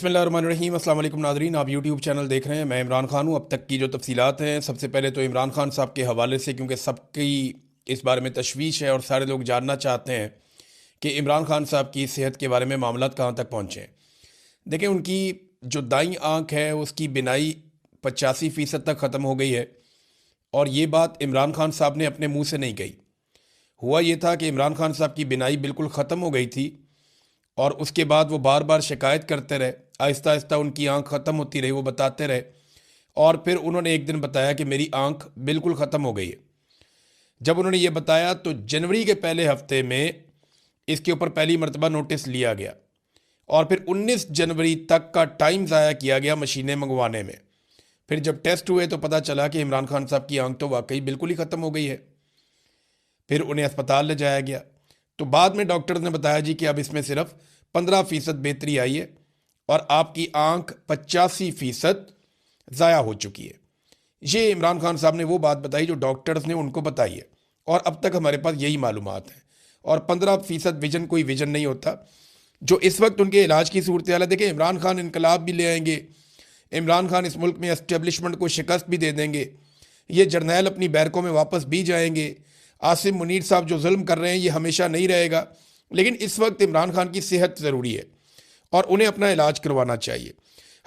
बिस्मिल्लाहिर्रहमानिर्रहीम। अस्सलाम वालेकुम नाज़रीन, आप यूट्यूब चैनल देख रहे हैं। मैं इमरान खान हूँ। अब तक की जो तफसीलात हैं, सबसे पहले तो इमरान खान साहब के हवाले से, क्योंकि सबकी इस बारे में तशवीश है और सारे लोग जानना चाहते हैं कि इमरान खान साहब की सेहत के बारे में मामलात कहाँ तक पहुँचे हैं। देखें, उनकी जो दाईं आँख है उसकी बिनाई 85% तक ख़त्म हो गई है, और ये बात इमरान खान साहब ने अपने मुँह से नहीं कही। हुआ ये था कि इमरान खान साहब की बिनाई बिल्कुल ख़त्म हो गई थी, और उसके बाद वो बार बार शिकायत करते रहे। आहिस्ता आहिस्ता उनकी आंख ख़त्म होती रही, वो बताते रहे, और फिर उन्होंने एक दिन बताया कि मेरी आंख बिल्कुल ख़त्म हो गई है। जब उन्होंने ये बताया तो जनवरी के पहले हफ्ते में इसके ऊपर पहली मरतबा नोटिस लिया गया, और फिर 19 जनवरी तक का टाइम ज़ाया किया गया मशीनें मंगवाने में। फिर जब टेस्ट हुए तो पता चला कि इमरान खान साहब की आंख तो वाकई बिल्कुल ही ख़त्म हो गई है। फिर उन्हें अस्पताल ले जाया गया, तो बाद में डॉक्टर ने बताया जी कि अब इसमें सिर्फ 15% बेहतरी आई है और आपकी आंख 85% ज़ाया हो चुकी है। ये इमरान खान साहब ने वो बात बताई जो डॉक्टर्स ने उनको बताई है, और अब तक हमारे पास यही मालूमात हैं। और 15% विजन कोई विजन नहीं होता। जो इस वक्त उनके इलाज की सूरत हाल है, देखिए, इमरान खान इनकलाब भी ले आएंगे, इमरान खान इस मुल्क में एस्टेब्लिशमेंट को शिकस्त भी दे देंगे, ये जर्नैल अपनी बैरकों में वापस भी जाएंगे। आसिम मुनीर साहब जो जुल्म कर रहे हैं ये हमेशा नहीं रहेगा, लेकिन इस वक्त इमरान खान की सेहत ज़रूरी है और उन्हें अपना इलाज करवाना चाहिए।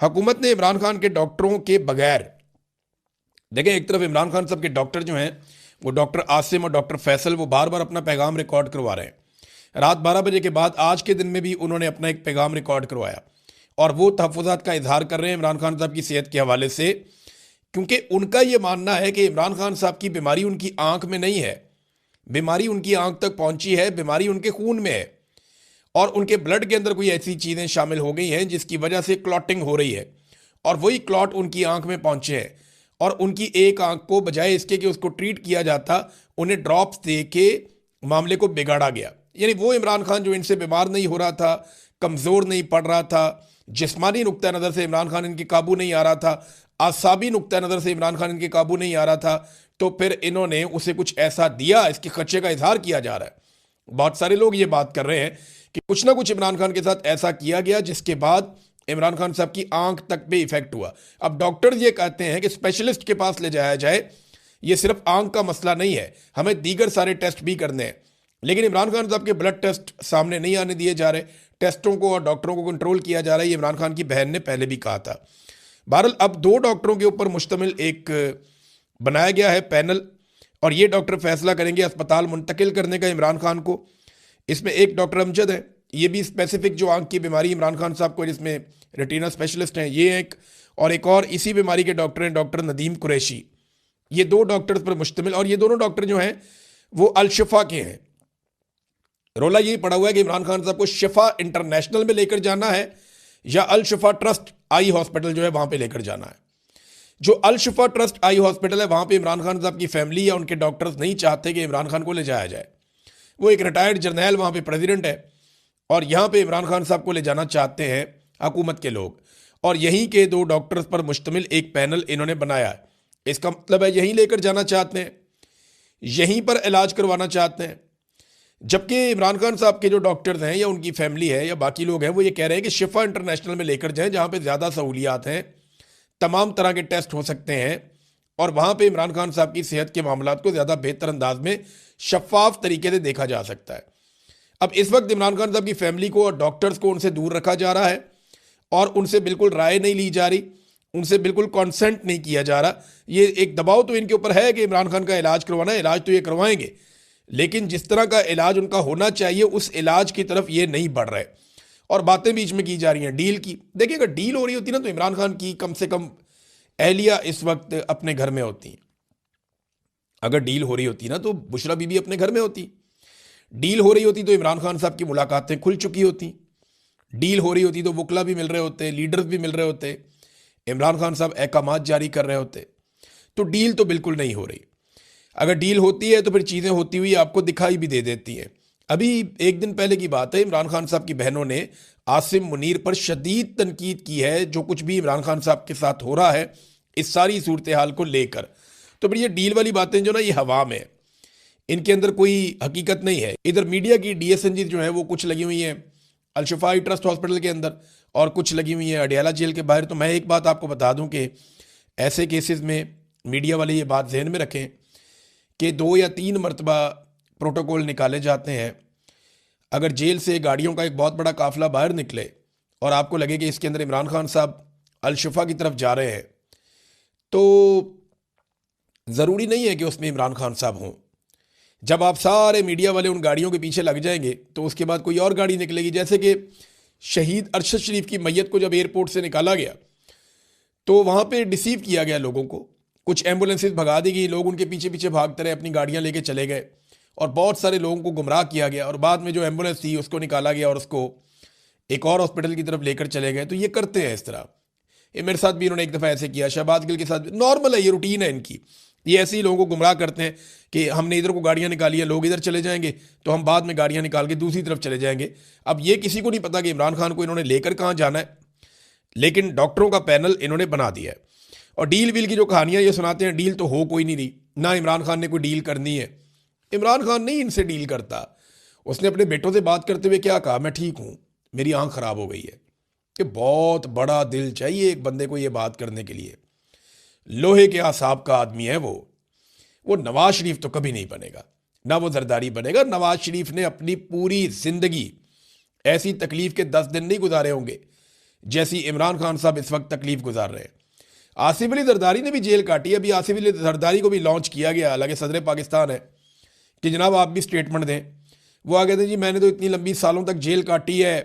हुकूमत ने इमरान खान के डॉक्टरों के बगैर, देखें, एक तरफ इमरान खान साहब के डॉक्टर जो हैं वो डॉक्टर आसिम और डॉक्टर फैसल, वो बार बार अपना पैगाम रिकॉर्ड करवा रहे हैं। रात 12 बजे के बाद आज के दिन में भी उन्होंने अपना एक पैगाम रिकॉर्ड करवाया, और वो तहफ़्फ़ुज़ात का इजहार कर रहे हैं इमरान खान साहब की सेहत के हवाले से, क्योंकि उनका ये मानना है कि इमरान खान साहब की बीमारी उनकी आंख में नहीं है, बीमारी उनकी आंख तक पहुंची है, बीमारी उनके खून में है, और उनके ब्लड के अंदर कोई ऐसी चीज़ें शामिल हो गई हैं जिसकी वजह से क्लॉटिंग हो रही है, और वही क्लॉट उनकी आंख में पहुंचे हैं। और उनकी एक आंख को बजाय इसके कि उसको ट्रीट किया जाता, उन्हें ड्रॉप्स दे के मामले को बिगाड़ा गया। यानी वो इमरान खान जो इनसे बीमार नहीं हो रहा था, कमज़ोर नहीं पड़ रहा था, जिस्मानी नुक्ता नज़र से इमरान खान इनके काबू नहीं आ रहा था, आसाबी नुक्ता नज़र से इमरान खान इनके काबू नहीं आ रहा था, तो फिर इन्होंने उसे कुछ ऐसा दिया, इसके खर्चे का इजहार किया जा रहा है। बहुत सारे लोग ये बात कर रहे हैं कि कुछ ना कुछ इमरान खान के साथ ऐसा किया गया जिसके बाद इमरान खान साहब की आंख तक भी इफेक्ट हुआ। अब डॉक्टर्स ये कहते हैं कि स्पेशलिस्ट के पास ले जाया जाए, ये सिर्फ आंख का मसला नहीं है, हमें दीगर सारे टेस्ट भी करने हैं। लेकिन इमरान खान साहब के ब्लड टेस्ट सामने नहीं आने दिए जा रहे, टेस्टों को और डॉक्टरों को कंट्रोल किया जा रहा है। ये इमरान खान की बहन ने पहले भी कहा था। बहरहाल अब 2 डॉक्टरों के ऊपर मुश्तमिल एक बनाया गया है पैनल, और ये डॉक्टर फैसला करेंगे अस्पताल मुंतकिल करने का इमरान खान को। इसमें एक डॉक्टर अमजद है, ये भी स्पेसिफिक जो आंख की बीमारी इमरान खान साहब को, जिसमें रेटिना स्पेशलिस्ट हैं, ये एक और इसी बीमारी के डॉक्टर हैं डॉक्टर नदीम कुरैशी। ये 2 डॉक्टर्स पर मुश्तमिल, और ये दोनों डॉक्टर जो हैं वो अल शिफा के हैं। रोला यही पड़ा हुआ है कि इमरान खान साहब को शिफा इंटरनेशनल में लेकर जाना है या अल शिफा ट्रस्ट आई हॉस्पिटल जो है वहां पे लेकर जाना है। जो अल शिफा ट्रस्ट आई हॉस्पिटल है वहां पे इमरान खान साहब की फैमिली या उनके डॉक्टर्स नहीं चाहते कि इमरान खान को ले जाया जाए। वो एक रिटायर्ड जर्नैल वहां पे प्रेसिडेंट है, और यहाँ पे इमरान खान साहब को ले जाना चाहते हैं हुकूमत के लोग, और यहीं के 2 डॉक्टर्स पर मुश्तमिल एक पैनल इन्होंने बनाया है। इसका मतलब है यहीं लेकर जाना चाहते हैं, यहीं पर इलाज करवाना चाहते हैं। जबकि इमरान खान साहब के जो डॉक्टर्स हैं या उनकी फैमिली है या बाकी लोग हैं वो ये कह रहे हैं कि शिफा इंटरनेशनल में लेकर जाएं, जहाँ पे ज़्यादा सहूलियात हैं, तमाम तरह के टेस्ट हो सकते हैं, और वहाँ पे इमरान खान साहब की सेहत के मामलात को ज़्यादा बेहतर अंदाज में शफाफ तरीके से देखा जा सकता है। अब इस वक्त इमरान खान साहब की फैमिली को और डॉक्टर्स को उनसे दूर रखा जा रहा है, और उनसे बिल्कुल राय नहीं ली जा रही, उनसे बिल्कुल कॉन्सेंट नहीं किया जा रहा। ये एक दबाव तो इनके ऊपर है कि इमरान खान का इलाज करवाना है, इलाज तो ये करवाएंगे, लेकिन जिस तरह का इलाज उनका होना चाहिए उस इलाज की तरफ ये नहीं बढ़ रहे, और बातें बीच में की जा रही हैं डील की। देखिए, अगर डील हो रही होती ना तो इमरान खान की कम से कम एहलिया इस वक्त अपने घर में होती। अगर डील हो रही होती ना तो बुशरा बीबी अपने घर में होती। डील हो रही होती तो इमरान खान साहब की मुलाकातें खुल चुकी होती। डील हो रही होती तो वकला भी मिल रहे होते, लीडर्स भी मिल रहे होते, इमरान खान साहब अहकामात जारी कर रहे होते। तो डील तो बिल्कुल नहीं हो रही। अगर डील होती है तो फिर चीज़ें होती हुई आपको दिखाई भी दे देती हैं। अभी एक दिन पहले की बात है, इमरान खान साहब की बहनों ने आसिम मुनीर पर शदीद तनकीद की है, जो कुछ भी इमरान खान साहब के साथ हो रहा है इस सारी सूरत हाल को लेकर। तो फिर ये डील वाली बातें जो ना ये हवा में, इनके अंदर कोई हकीकत नहीं है। इधर मीडिया की DSNG जो है वो कुछ लगी हुई हैं अल शिफा ट्रस्ट हॉस्पिटल के अंदर, और कुछ लगी हुई हैं अडयाला जेल के बाहर। तो मैं एक बात आपको बता दूं कि ऐसे केसेस में मीडिया वाले ये बात जहन में रखें कि 2 या 3 मरतबा प्रोटोकॉल निकाले जाते हैं। अगर जेल से गाड़ियों का एक बहुत बड़ा काफिला बाहर निकले और आपको लगे कि इसके अंदर इमरान खान साहब अल-शिफा की तरफ जा रहे हैं, तो ज़रूरी नहीं है कि उसमें इमरान खान साहब हों। जब आप सारे मीडिया वाले उन गाड़ियों के पीछे लग जाएंगे तो उसके बाद कोई और गाड़ी निकलेगी। जैसे कि शहीद अरशद शरीफ की मैयत को जब एयरपोर्ट से निकाला गया तो वहाँ पे डिसीव किया गया लोगों को, कुछ एम्बुलेंसेज भगा दी गई, लोग उनके पीछे पीछे भागते रहे, अपनी गाड़ियाँ लेके चले गए और बहुत सारे लोगों को गुमराह किया गया और बाद में जो एम्बुलेंस थी उसको निकाला गया और उसको एक और हॉस्पिटल की तरफ लेकर चले गए। तो ये करते हैं इस तरह। ये मेरे साथ भी इन्होंने एक दफ़ा ऐसे किया, शहबाज गिल के साथ। नॉर्मल है, ये रूटीन है इनकी। ये ऐसे ही लोगों को गुमराह करते हैं कि हमने इधर को गाड़ियां निकाली है, लोग इधर चले जाएंगे तो हम बाद में गाड़ियां निकाल के दूसरी तरफ चले जाएंगे। अब ये किसी को नहीं पता कि इमरान खान को इन्होंने लेकर कहाँ जाना है, लेकिन डॉक्टरों का पैनल इन्होंने बना दिया है। और डील वील की जो कहानियां ये सुनाते हैं, डील तो हो कोई नहीं रही, ना इमरान खान ने कोई डील करनी है। इमरान खान नहीं इनसे डील करता। उसने अपने बेटों से बात करते हुए क्या कहा, मैं ठीक हूँ, मेरी आंख खराब हो गई है। कि बहुत बड़ा दिल चाहिए एक बंदे को ये बात करने के लिए। लोहे के आसाब का आदमी है वो नवाज शरीफ तो कभी नहीं बनेगा, ना वो जरदारी बनेगा। नवाज शरीफ ने अपनी पूरी जिंदगी ऐसी तकलीफ के 10 दिन नहीं गुजारे होंगे जैसी इमरान खान साहब इस वक्त तकलीफ गुजार रहे हैं। आसिफ अली जरदारी ने भी जेल काटी है। अभी आसिफ अली जरदारी को भी लॉन्च किया गया, हालांकि सदर पाकिस्तान है, कि जनाब आप भी स्टेटमेंट दें। वो आ गए थे, जी मैंने तो इतनी लंबी सालों तक जेल काटी है,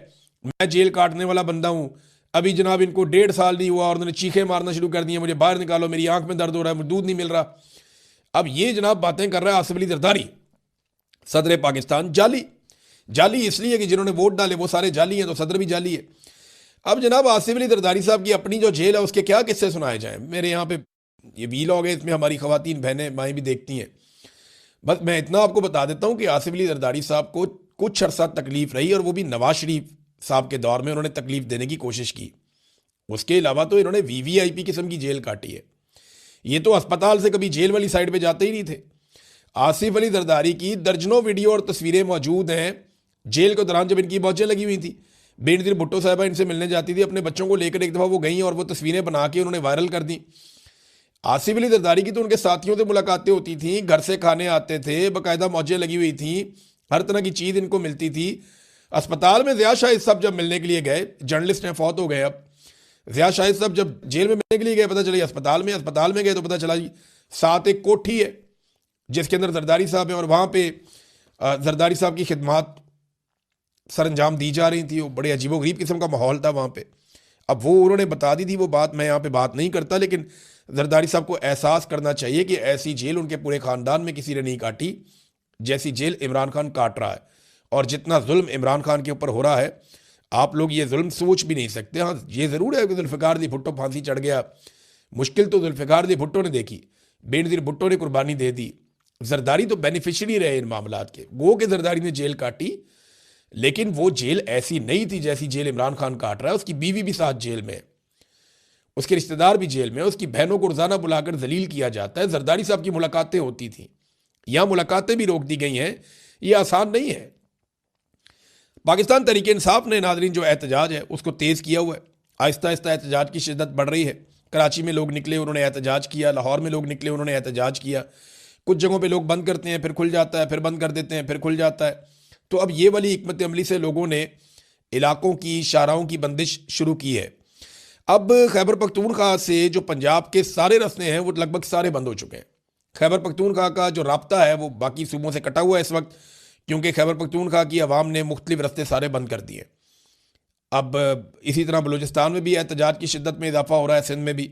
मैं जेल काटने वाला बंदा हूँ। अभी जनाब इनको 1.5 साल नहीं हुआ और उन्होंने चीखें मारना शुरू कर दी, मुझे बाहर निकालो, मेरी आंख में दर्द हो रहा है, मुझे दूध नहीं मिल रहा। अब ये जनाब बातें कर रहा है आसिफ अली जरदारी, सदर पाकिस्तान। जाली इसलिए कि जिन्होंने वोट डाले वो सारे जाली हैं, तो सदर भी जाली है। अब जनाब आसिफ अली जरदारी साहब की अपनी जो जेल है उसके क्या किस्से सुनाए जाएं। मेरे यहाँ पे ये वीलॉग है, इसमें हमारी खवातीन बहनें माएँ भी देखती हैं। बस मैं इतना आपको बता देता हूँ कि आसिफ अली जरदारी साहब को कुछ अरसा तकलीफ रही, और वो भी नवाज शरीफ साहब के दौर में उन्होंने तकलीफ देने की कोशिश की। उसके अलावा तो इन्होंने वीवीआईपी किस्म की जेल काटी है। ये तो अस्पताल से कभी जेल वाली साइड पे जाते ही नहीं थे। आसिफ अली जरदारी की दर्जनों वीडियो और तस्वीरें मौजूद हैं जेल के दौरान जब इनकी मौजें लगी हुई थी। बेनजीर भुट्टो साहिबा इनसे मिलने जाती थी, अपने बच्चों को लेकर एक दफ़ा वो गई और वो तस्वीरें बना के उन्होंने वायरल कर दी। आसिफ अली जरदारी की तो उनके साथियों से मुलाकातें होती थी, घर से खाने आते थे, बाकायदा मौजें लगी हुई थी, हर तरह की चीज़ इनको मिलती थी। अस्पताल में ज़िया शाहिद साहब जब मिलने के लिए गए, जर्नलिस्ट हैं, फौत हो गए अब, ज़िया शाहिद साहब जब जेल में मिलने के लिए गए, पता चला अस्पताल में गए तो पता चला जी साथ एक कोठी है जिसके अंदर जरदारी साहब है, और वहाँ पे जरदारी साहब की खिदमात सर अंजाम दी जा रही थी। वो बड़े अजीबोगरीब किस्म का माहौल था वहाँ पे। अब वो उन्होंने बता दी थी वो बात, मैं यहाँ पे बात नहीं करता, लेकिन जरदारी साहब को एहसास करना चाहिए कि ऐसी जेल उनके पूरे ख़ानदान में किसी ने नहीं काटी जैसी जेल इमरान खान काट रहा है। और जितना जुल्म इमरान खान के ऊपर हो रहा है, आप लोग ये जुल्म सोच भी नहीं सकते। हाँ, ये ज़रूर है कि जुल्फ़िकार दी भुट्टो फांसी चढ़ गया, मुश्किल तो जुल्फ़िकार दी भुट्टो ने देखी, बेनज़ीर भुट्टो ने कुर्बानी दे दी। जरदारी तो बेनिफिशरी रहे इन मामलात के, गो के जरदारी ने जेल काटी, लेकिन वो जेल ऐसी नहीं थी जैसी जेल इमरान खान काट रहा है। उसकी बीवी भी साथ जेल में, उसके रिश्तेदार भी जेल में, उसकी बहनों को रोज़ाना बुलाकर जलील किया जाता है। जरदारी साहब की मुलाकातें होती थी, यहाँ मुलाकातें भी रोक दी गई हैं। ये आसान नहीं है। पाकिस्तान तहरीक इंसाफ ने नाज़रीन जो एहतजाज है उसको तेज़ किया हुआ है। आहिस्ता आहिस्ता एहतजाज की शिद्दत बढ़ रही है। कराची में लोग निकले, उन्होंने एहतजाज किया, लाहौर में लोग निकले, उन्होंने एहतजाज किया। कुछ जगहों पे लोग बंद करते हैं, फिर खुल जाता है, फिर बंद कर देते हैं, फिर खुल जाता है। तो अब ये वाली हिकमत अमली से लोगों ने इलाकों की शाहराहों की बंदिश शुरू की है। अब खैबर पख्तूनख्वा से जो पंजाब के सारे रास्ते हैं वो लगभग सारे बंद हो चुके हैं। खैबर पख्तूनख्वा का जो राब्ता है वो बाकी सूबों से कटा हुआ है इस वक्त, क्योंकि खैबर पख्तूनख्वा की आवाम ने मुख्तलिफ रास्ते सारे बंद कर दिए। अब इसी तरह बलूचिस्तान में भी एहतजाज की शिद्दत में इजाफा हो रहा है, सिंध में भी,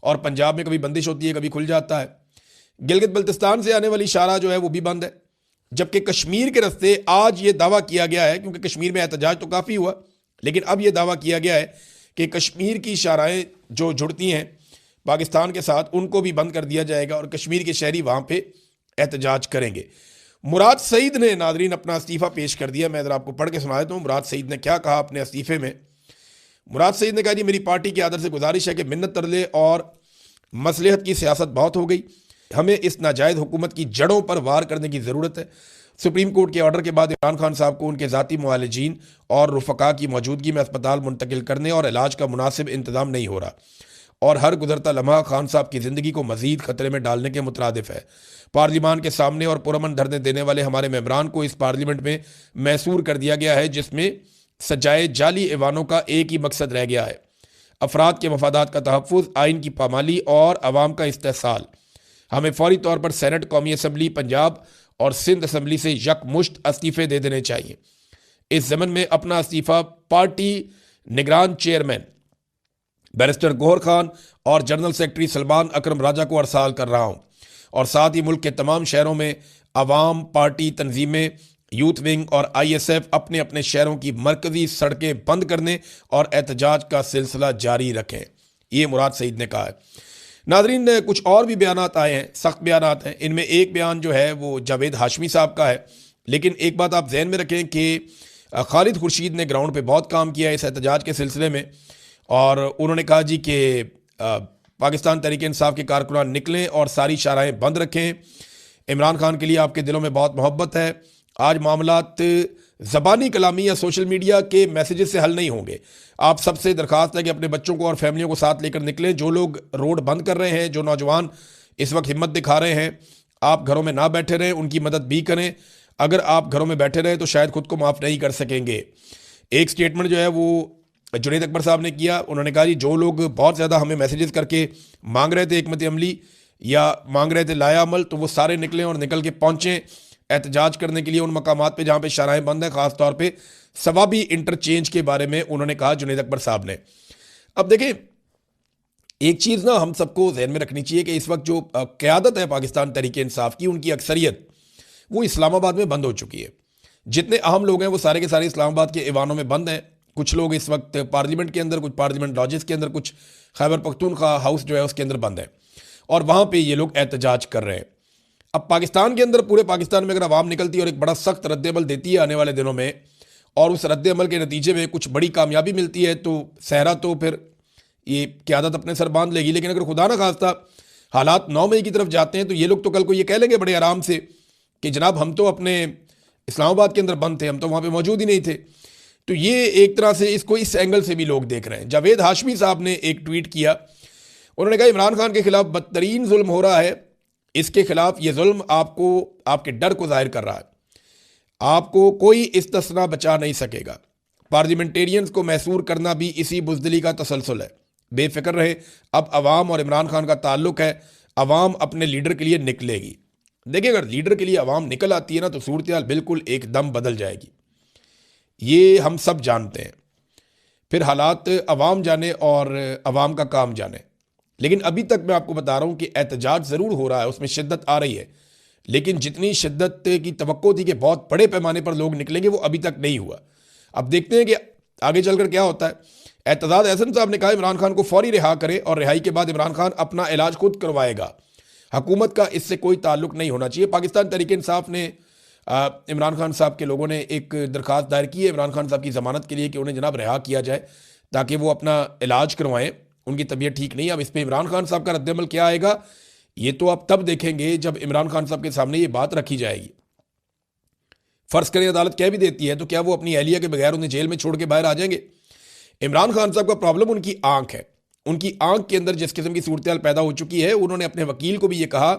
और पंजाब में कभी बंदिश होती है, कभी खुल जाता है। गिलगित बल्तिस्तान से आने वाली शाहराह जो है वो भी बंद है, जबकि कश्मीर के रास्ते आज ये दावा किया गया है, क्योंकि कश्मीर में एहतजाज तो काफ़ी हुआ, लेकिन अब ये दावा किया गया है कि कश्मीर की शाहराहें जो जुड़ती हैं पाकिस्तान के साथ उनको भी बंद कर दिया जाएगा और कश्मीर के शहरी वहाँ पे एहतजाज करेंगे। मुराद सईद ने नादरीन अपना इस्तीफ़ा पेश कर दिया। मैं ज़रा आपको पढ़ के सुना देता हूँ मुराद सईद ने क्या कहा अपने इस्तीफ़े में। मुराद सईद ने कहा, जी मेरी पार्टी की आदर से गुजारिश है कि मिन्नत तरले और मसलहत की सियासत बहुत हो गई, हमें इस नाजायज़ हुकूमत की जड़ों पर वार करने की ज़रूरत है। सुप्रीम कोर्ट के ऑर्डर के बाद इमरान खान साहब को उनके ज़ाती मुआलिजीन और रुफ़का की मौजूदगी में अस्पताल मुंतकिल करने और इलाज का मुनासिब इंतज़ाम नहीं हो रहा और हर गुजरता लम्हा खान साहब की ज़िंदगी को मज़ीद ख़तरे में डालने के मुतरादिफ है। पार्लिमान के सामने और पुरअमन धरने देने वाले हमारे मेंबरान को इस पार्लियामेंट में मैसूर कर दिया गया है, जिसमें सजाए जाली ऐवानों का एक ही मकसद रह गया है, अफराद के मफादात का तहफ़्फ़ुज़, आइन की पामाली और अवाम का इस्तेहसाल। हमें फौरी तौर पर सेनेट, कौमी असम्बली पंजाब और सिंध असम्बली से यकमुश्त इस्तीफ़े दे देने चाहिए। इस ज़मन में अपना इस्तीफ़ा पार्टी निगरान चेयरमैन बैरिस्टर गौहर खान और जनरल सेक्रेटरी सलमान अकरम राजा को अरसाल कर रहा हूँ और साथ ही मुल्क के तमाम शहरों में अवाम, पार्टी तंजीमें, यूथ विंग और ISF अपने अपने शहरों की मरकजी सड़कें बंद करने और एहतजाज का सिलसिला जारी रखें। ये मुराद सईद ने कहा है। नाजरीन, कुछ और भी बयानात आए हैं, सख्त बयानात हैं। इनमें एक बयान जो है वो जावेद हाशमी साहब का है, लेकिन एक बात आप जहन में रखें कि खालिद खुर्शीद ने ग्राउंड पे बहुत काम किया इस एहतजाज के सिलसिले में और उन्होंने कहा जी कि पाकिस्तान तहरीक इंसाफ के कारकुनान निकलें और सारी शाहराहें बंद रखें। इमरान खान के लिए आपके दिलों में बहुत मोहब्बत है। आज मामलात ज़बानी कलामी या सोशल मीडिया के मैसेजेस से हल नहीं होंगे। आप सबसे दरख्वास्त है कि अपने बच्चों को और फैमिलियों को साथ लेकर निकलें। जो लोग रोड बंद कर रहे हैं, जो नौजवान इस वक्त हिम्मत दिखा रहे हैं, आप घरों में ना बैठे रहें, उनकी मदद भी करें। अगर आप घरों में बैठे रहें तो शायद खुद को माफ़ नहीं कर सकेंगे। एक स्टेटमेंट जो है वो जुनैद अकबर साहब ने किया। उन्होंने कहा जी जो लोग बहुत ज़्यादा हमें मैसेजेस करके मांग रहे थे हिकमत अमली या मांग रहे थे लाया अमल, तो वो सारे निकलें और निकल के पहुँचें एहतजाज करने के लिए उन मकामात पे जहाँ पे शाहराहें बंद हैं, ख़ास तौर पे सवाबी इंटरचेंज के बारे में उन्होंने कहा जुनैद अकबर साहब ने। अब देखें, एक चीज़ ना हम सबको जहन में रखनी चाहिए कि इस वक्त जो क़यादत है पाकिस्तान तहरीक इंसाफ की, उनकी अक्सरियत वो इस्लामाबाद में बंद हो चुकी है। जितने अहम लोग हैं वो सारे के सारे इस्लामाबाद के ऐवानों में बंद हैं। कुछ लोग इस वक्त पार्लियामेंट के अंदर, कुछ पार्लियामेंट लॉजेस के अंदर, कुछ खैबर पख्तूनख्वा हाउस जो है उसके अंदर बंद है और वहाँ पे ये लोग एहतजाज कर रहे हैं। अब पाकिस्तान के अंदर, पूरे पाकिस्तान में अगर आवाम निकलती है और एक बड़ा सख्त रद्द-ए-अमल देती है आने वाले दिनों में और उस रद्द-ए-अमल के नतीजे में कुछ बड़ी कामयाबी मिलती है तो सहरा तो फिर ये क़यादत अपने सर बांध लेगी। लेकिन अगर खुदा ना खास्ता हालात 9 मई की तरफ जाते हैं तो ये लोग तो कल को ये कह लेंगे बड़े आराम से कि जनाब हम तो अपने इस्लामाबाद के अंदर बंद थे, हम तो वहाँ पर मौजूद ही नहीं थे। तो ये एक तरह से इसको इस एंगल से भी लोग देख रहे हैं। जावेद हाशमी साहब ने एक ट्वीट किया। उन्होंने कहा इमरान खान के खिलाफ बदतरीन जुल्म हो रहा है। इसके खिलाफ ये जुल्म आपको, आपके डर को जाहिर कर रहा है। आपको कोई इस्तिस्ना बचा नहीं सकेगा। पार्लियामेंटेरियंस को मैसूर करना भी इसी बुज़दिली का तसलसल है। बेफिक्र रहे, अब अवाम और इमरान खान का ताल्लुक है। अवाम अपने लीडर के लिए निकलेगी। देखिए, अगर लीडर के लिए अवाम निकल आती है ना तो सूरत हाल बिल्कुल एकदम बदल जाएगी। ये हम सब जानते हैं। फिर हालात अवाम जाने और अवाम का काम जाने। लेकिन अभी तक मैं आपको बता रहा हूँ कि एहतजाज ज़रूर हो रहा है, उसमें शिद्दत आ रही है, लेकिन जितनी शिद्दत की तवक्को थी कि बहुत बड़े पैमाने पर लोग निकलेंगे वो अभी तक नहीं हुआ। अब देखते हैं कि आगे चलकर क्या होता है। एतजाज एहसन साहब ने कहा इमरान खान को फौरी रिहा करें और रिहाई के बाद इमरान खान अपना इलाज खुद करवाएगा। हुकूमत का इससे कोई ताल्लुक नहीं होना चाहिए। पाकिस्तान तहरीक इंसाफ ने इमरान खान साहब के लोगों ने एक दरख्वास्त दायर की है इमरान खान साहब की ज़मानत के लिए कि उन्हें जनाब रिहा किया जाए ताकि वो अपना इलाज करवाएं। उनकी तबीयत ठीक नहीं है। अब इस पर इमरान खान साहब का रद्दअमल क्या आएगा ये तो आप तब देखेंगे जब इमरान खान साहब के सामने ये बात रखी जाएगी। फ़र्ज़ करें अदालत कह भी देती है तो क्या वो अपनी अहलिया के बगैर उन्हें जेल में छोड़ के बाहर आ जाएंगे? इमरान खान साहब का प्रॉब्लम उनकी आंख है। उनकी आंख के अंदर जिस किस्म की सूरत हाल पैदा हो चुकी है, उन्होंने अपने वकील को भी ये कहा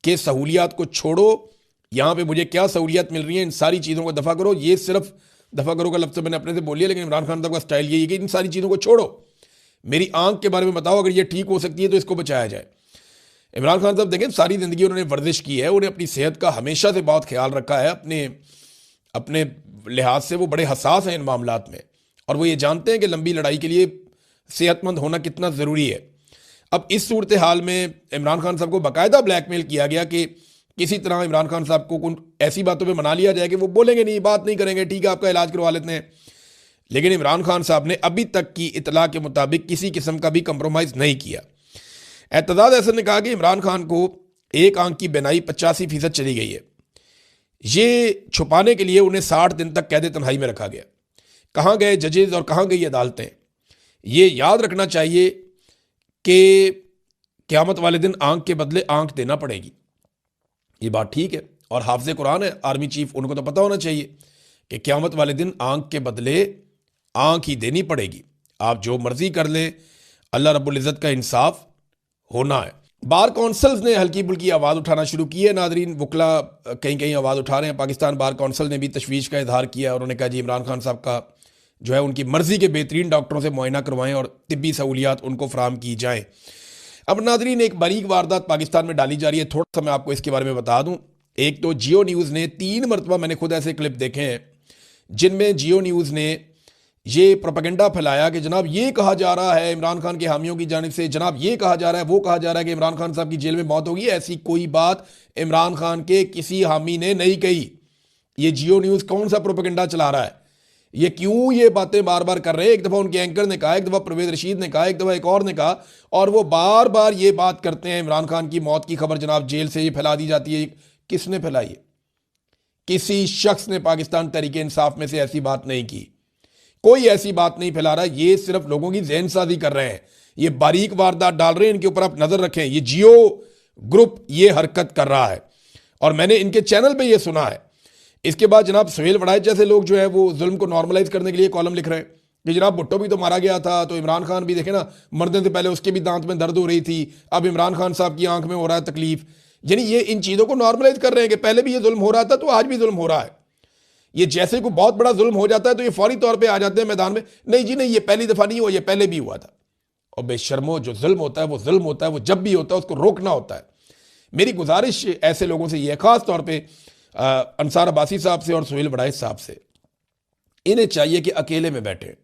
कि सहूलियात को छोड़ो, यहाँ पे मुझे क्या सहूलियात मिल रही हैं, इन सारी चीज़ों को दफ़ा करो। ये सिर्फ दफ़ा करो का लफ्ज़ मैंने अपने से बोलिए, लेकिन इमरान खान साहब का स्टाइल यही है कि इन सारी चीज़ों को छोड़ो, मेरी आंख के बारे में बताओ, अगर ये ठीक हो सकती है तो इसको बचाया जाए। इमरान खान साहब देखें, सारी ज़िंदगी उन्होंने वर्जिश की है, उन्हें अपनी सेहत का हमेशा से बहुत ख्याल रखा है। अपने लिहाज से वो बड़े हसास हैं इन मामलात में, और वो ये जानते हैं कि लंबी लड़ाई के लिए सेहतमंद होना कितना ज़रूरी है। अब इस सूरत हाल में इमरान खान साहब को बाकायदा ब्लैकमेल किया गया कि किसी तरह इमरान खान साहब को ऐसी बातों पे मना लिया जाए कि वो बोलेंगे नहीं, बात नहीं करेंगे, ठीक है आपका इलाज करवा लेते हैं। लेकिन इमरान खान साहब ने अभी तक की इतला के मुताबिक किसी किस्म का भी कंप्रोमाइज़ नहीं किया। एतजाज एहसन ने कहा कि इमरान खान को एक आंख की बीनाई 85% चली गई है। ये छुपाने के लिए उन्हें 60 दिन तक कैद तन्हाई में रखा गया। कहाँ गए जजेज और कहाँ गई अदालतें? ये याद रखना चाहिए कि क़यामत वाले दिन आंख के बदले आंख देना पड़ेगी। ये बात ठीक है। और हाफिज़ कुरान है आर्मी चीफ, उनको तो पता होना चाहिए कि क़यामत वाले दिन आंख के बदले आंख ही देनी पड़ेगी। आप जो मर्जी कर ले, अल्लाह रब्बुल इज़्ज़त का इंसाफ होना है। बार कौंसल्स ने हल्की बुल्की आवाज़ उठाना शुरू की है नादरीन। वकला कहीं कहीं आवाज़ उठा रहे हैं। पाकिस्तान बार कौंसल ने भी तशवीश का इजहार किया। उन्होंने कहा जी इमरान खान साहब का जो है उनकी मर्ज़ी के बेहतरीन डॉक्टरों से मुआयना करवाएं और तिब्बी सहूलियात उनको फराम की जाएँ। अब नादरीन एक बारीक वारदात पाकिस्तान में डाली जा रही है, थोड़ा सा मैं आपको इसके बारे में बता दूं। एक तो जियो न्यूज़ ने 3 मरतबा, मैंने खुद ऐसे क्लिप देखे हैं जिनमें जियो न्यूज़ ने ये प्रोपेगेंडा फैलाया कि जनाब ये कहा जा रहा है इमरान खान के हामियों की जानिब से, जनाब ये कहा जा रहा है, वो कहा जा रहा है कि इमरान खान साहब की जेल में मौत होगी। ऐसी कोई बात इमरान खान के किसी हामी ने नहीं कही। ये जियो न्यूज़ कौन सा प्रोपेगेंडा चला रहा है? ये क्यों ये बातें बार बार कर रहे हैं? एक दफ़ा उनके एंकर ने कहा, एक दफ़ा परवेज रशीद ने कहा, एक दफ़ा एक और ने कहा, और वो बार बार ये बात करते हैं इमरान खान की मौत की खबर जनाब जेल से ये फैला दी जाती है। किसने फैलाई है? किसी शख्स ने पाकिस्तान तहरीक इंसाफ में से ऐसी बात नहीं की। कोई ऐसी बात नहीं फैला रहा। ये सिर्फ लोगों की ज़हन साजी कर रहे हैं, ये बारीक वारदात डाल रहे हैं। इनके ऊपर आप नजर रखें। ये जियो ग्रुप ये हरकत कर रहा है और मैंने इनके चैनल पे ये सुना है। इसके बाद जनाब सुहेल वड़ाइच जैसे लोग जो है वो जुल्म को नॉर्मलाइज करने के लिए कॉलम लिख रहे हैं कि जनाब भुट्टो भी तो मारा गया था, तो इमरान खान भी देखे ना, मरने से पहले उसके भी दांत में दर्द हो रही थी, अब इमरान खान साहब की आंख में हो रहा है तकलीफ। यानी ये इन चीज़ों को नॉर्मलाइज कर रहे हैं कि पहले भी ये जुल्म हो रहा था तो आज भी जुल्म हो रहा है। ये जैसे कोई बहुत बड़ा जुल्म हो जाता है तो ये फौरी तौर पे आ जाते हैं मैदान में, नहीं जी नहीं ये पहली दफ़ा नहीं हुआ, ये पहले भी हुआ था। और बेशर्मो, जो जुल्म होता है वो जुल्म होता है, वो जब भी होता है उसको रोकना होता है। मेरी गुजारिश ऐसे लोगों से ये, ख़ास तौर पर अंसार अब्बासी साहब से और सुहेल वड़ाइच साहब से, इन्हें चाहिए कि अकेले में बैठे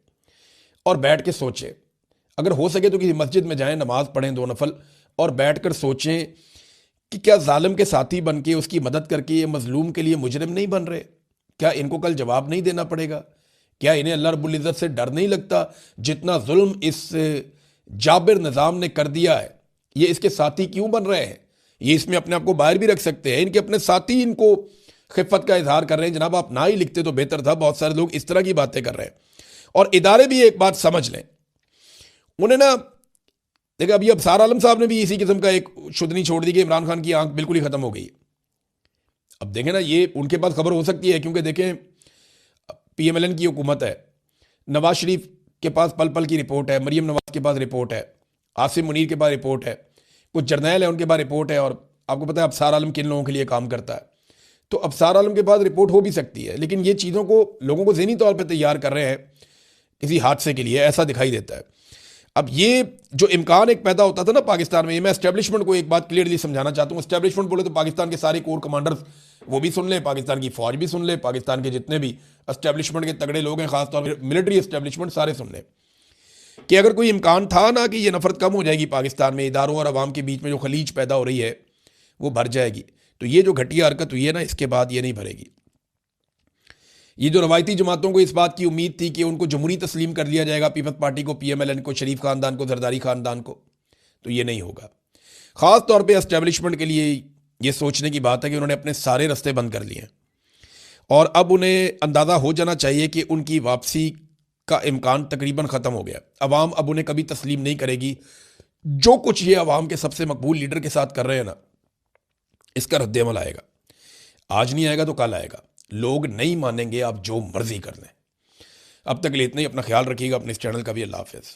और बैठ के सोचें। अगर हो सके तो किसी मस्जिद में जाएं, नमाज पढ़ें 2 नफल, और बैठ कर सोचें कि क्या जालिम के साथी बन के उसकी मदद करके ये मजलूम के लिए मुजरिम नहीं बन रहे? क्या इनको कल जवाब नहीं देना पड़ेगा? क्या इन्हें अल्लाह रब्बुल इज़्ज़त से डर नहीं लगता? जितना जुल्म इस जाबिर निज़ाम ने कर दिया है, ये इसके साथी क्यों बन रहे हैं? ये इसमें अपने आप को बाहर भी रख सकते हैं। इनके अपने साथी इनको खिफ़त का इजहार कर रहे हैं, जनाब आप ना ही लिखते तो बेहतर था। बहुत सारे लोग इस तरह की बातें कर रहे हैं। और इदारे भी एक बात समझ लें, उन्हें ना देखिए, अभी अबसार आलम साहब ने भी इसी किस्म का एक शुदनी छोड़ दी कि इमरान खान की आंख बिल्कुल ही खत्म हो गई। अब देखें ना, ये उनके पास खबर हो सकती है क्योंकि देखें PMLN की हुकूमत है, नवाज शरीफ के पास पल पल की रिपोर्ट है, मरीम नवाज के पास रिपोर्ट है, आसिम मुनीर के पास रिपोर्ट है, कुछ जर्नैल है उनके पास रिपोर्ट है, और आपको पता है अबसार आलम किन लोगों के लिए काम करता है। तो अबसार आलम के पास रिपोर्ट हो भी सकती है, लेकिन ये चीज़ों को लोगों को ज़हनी तौर पर तैयार कर रहे हैं किसी हादसे के लिए, ऐसा दिखाई देता है। अब ये जो इम्कान एक पैदा होता था ना पाकिस्तान में, मैं एस्टेब्लिशमेंट को एक बात क्लियरली समझाना चाहता हूँ। एस्टेब्लिशमेंट बोले तो पाकिस्तान के सारे कोर कमांडर्स वो भी सुन ले, पाकिस्तान की फौज भी सुन ले, पाकिस्तान के जितने भी एस्टेब्लिशमेंट के तगड़े लोग हैं, खासतौर पर मिलिट्री एस्टेब्लिशमेंट, सारे सुन ले कि अगर कोई इम्कान था ना कि ये नफरत कम हो जाएगी पाकिस्तान में, इदारों और अवाम के बीच में जो खलीज पैदा हो रही है वो भर जाएगी, तो ये जो घटिया हरकत हुई है ना, इसके बाद ये नहीं भरेगी। ये जो रवायती जमातों को इस बात की उम्मीद थी कि उनको जमहूरी तस्लीम कर लिया जाएगा, पीपल्स पार्टी को, PMLN को, शरीफ खानदान को, जरदारी खानदान को, तो ये नहीं होगा। ख़ास तौर पे एस्टेब्लिशमेंट के लिए ये सोचने की बात है कि उन्होंने अपने सारे रास्ते बंद कर लिए हैं और अब उन्हें अंदाज़ा हो जाना चाहिए कि उनकी वापसी का इम्कान तकरीबन ख़त्म हो गया। अवाम अब उन्हें कभी तस्लीम नहीं करेगी। जो कुछ ये अवाम के सबसे मकबूल लीडर के साथ कर रहे हैं ना, इसका रद्द-ए-अमल आएगा। आज नहीं आएगा तो कल आएगा। लोग नहीं मानेंगे, आप जो मर्जी कर लें। अब तक के लिए इतना ही। अपना ख्याल रखिएगा, अपने इस चैनल का भी। अल्लाह हाफ़िज़।